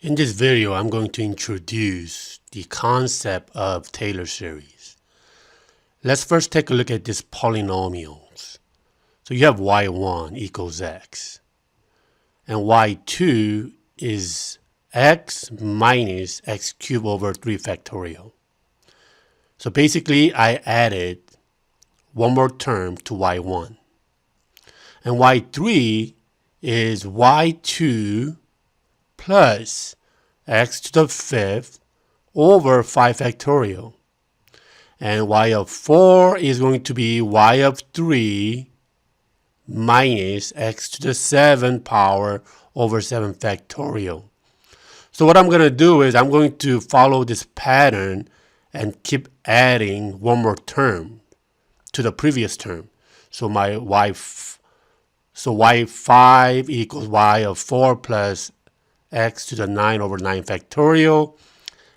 In this video, I'm going to introduce the concept of Taylor series. Let's first take a look at these polynomials. So you have y1 equals x, and y2 is x minus x cubed over 3 factorial. So basically, I added one more term to y1. And y3 is y2 plus x to the fifth over 5 factorial. And y of 4 is going to be y of 3 minus x to the 7th power over 7 factorial. So what I'm going to do is I'm going to follow this pattern and keep adding one more term to the previous term. So my y5 equals y of 4 plus x to the 9 over 9 factorial,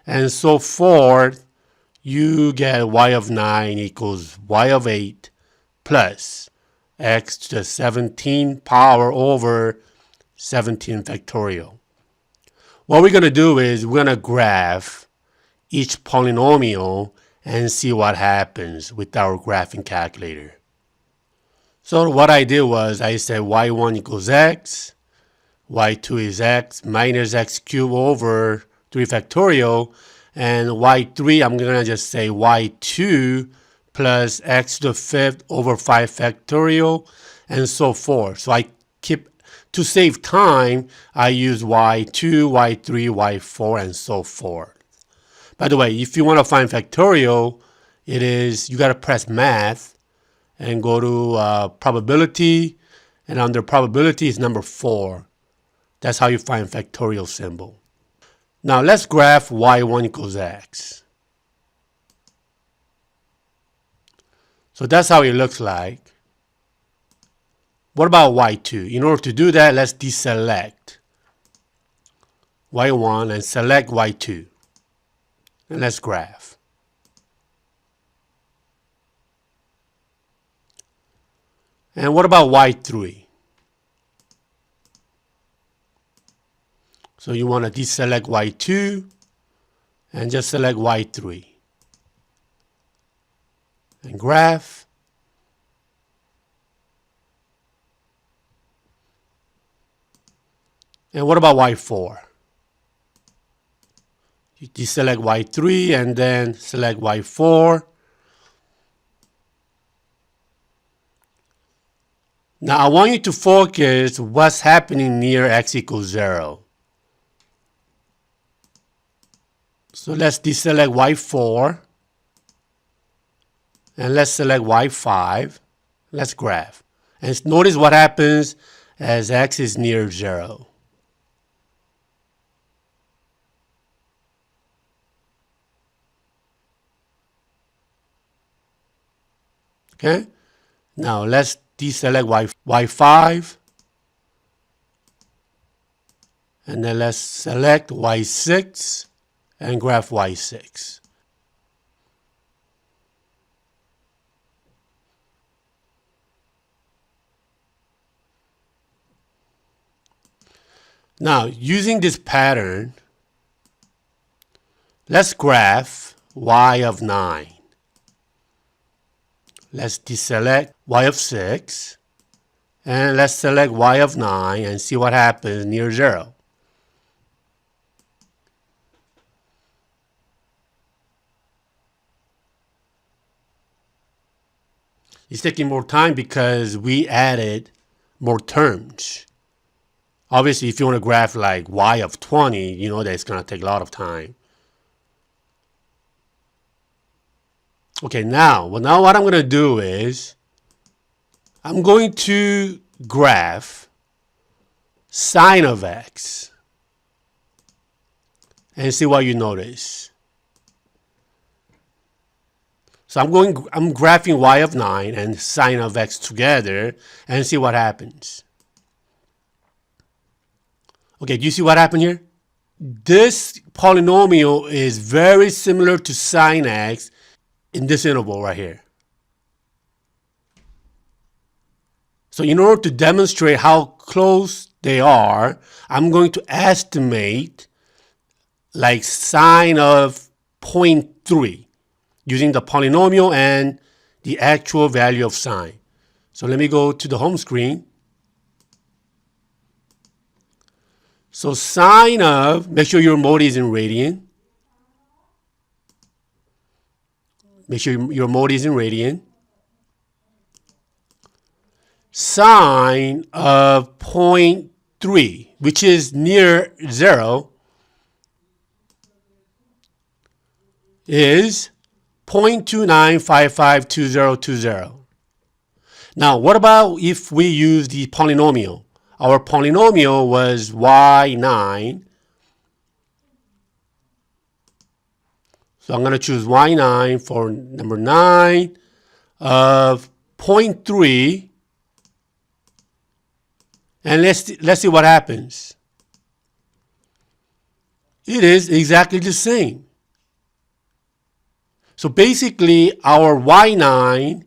and so forth. You get y of 9 equals y of 8 plus x to the 17 power over 17 factorial. What we're going to do is we're going to graph each polynomial and see what happens with our graphing calculator. So what I did was I said y1 equals x, y2 is x minus x cubed over 3 factorial, and y3 I'm going to just say y2 plus x to the 5th over 5 factorial, and so forth. So to save time, I use y2, y3, y4, and so forth. By the way, if you want to find factorial, you got to press math and go to probability, and under probability is number 4. That's how you find factorial symbol. Now let's graph y1 equals x. So that's how it looks like. What about y2? In order to do that, let's deselect y1 and select y2. And let's graph. And what about y3? So you want to deselect y2 and just select y3 and graph. And what about y4? You deselect y3 and then select y4. Now I want you to focus what's happening near x equals 0. So let's deselect y4 and let's select y5. Let's graph. And notice what happens as x is near 0. Okay? Now let's deselect y5 and then let's select y6 and graph y6. Now, using this pattern, let's graph y of 9. Let's deselect y of 6 and let's select y of 9 and see what happens near 0. It's taking more time because we added more terms. Obviously, if you want to graph like y of 20, you know that it's going to take a lot of time. Okay, now what I'm going to do is I'm going to graph sine of x and see what you notice. So I'm graphing y of 9 and sine of x together and see what happens. Okay, do you see what happened here? This polynomial is very similar to sine x in this interval right here. So in order to demonstrate how close they are, I'm going to estimate like sine of 0.3 using the polynomial and the actual value of sine. So let me go to the home screen. So sine of, make sure your mode is in radian. Make sure your mode is in radian. Sine of 0.3, which is near 0, is 0.29552020. Now, what about if we use the polynomial? Our polynomial was y9. So I'm going to choose y9 for number 9 of 0.3. And let's see what happens. It is exactly the same. So basically, our y9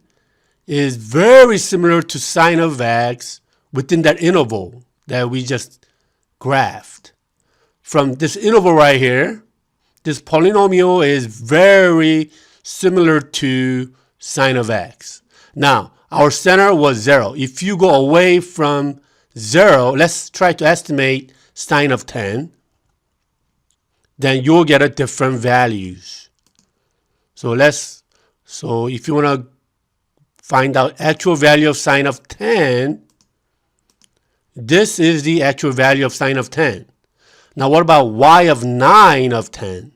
is very similar to sine of x within that interval that we just graphed. From this interval right here, this polynomial is very similar to sine of x. Now, our center was 0. If you go away from 0, let's try to estimate sine of 10, then you'll get a different values. So if you want to find out actual value of sine of 10, this is the actual value of sine of 10. Now what about y of 9 of 10?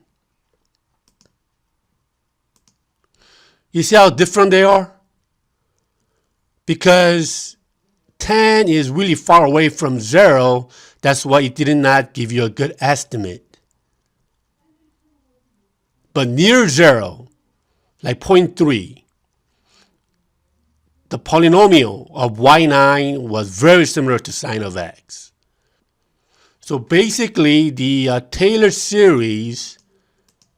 You see how different they are? Because 10 is really far away from 0. That's why it did not give you a good estimate. But near 0, like 0.3, the polynomial of y9 was very similar to sine of x. So basically, the Taylor series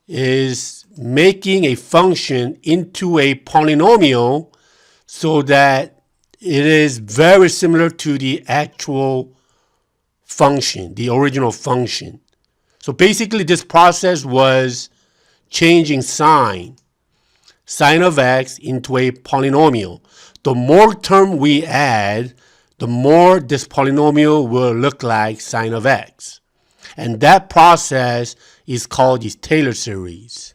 is making a function into a polynomial so that it is very similar to the actual function, the original function. So basically, this process was changing sine of x into a polynomial. The more term we add, the more this polynomial will look like sine of x. And that process is called the Taylor series.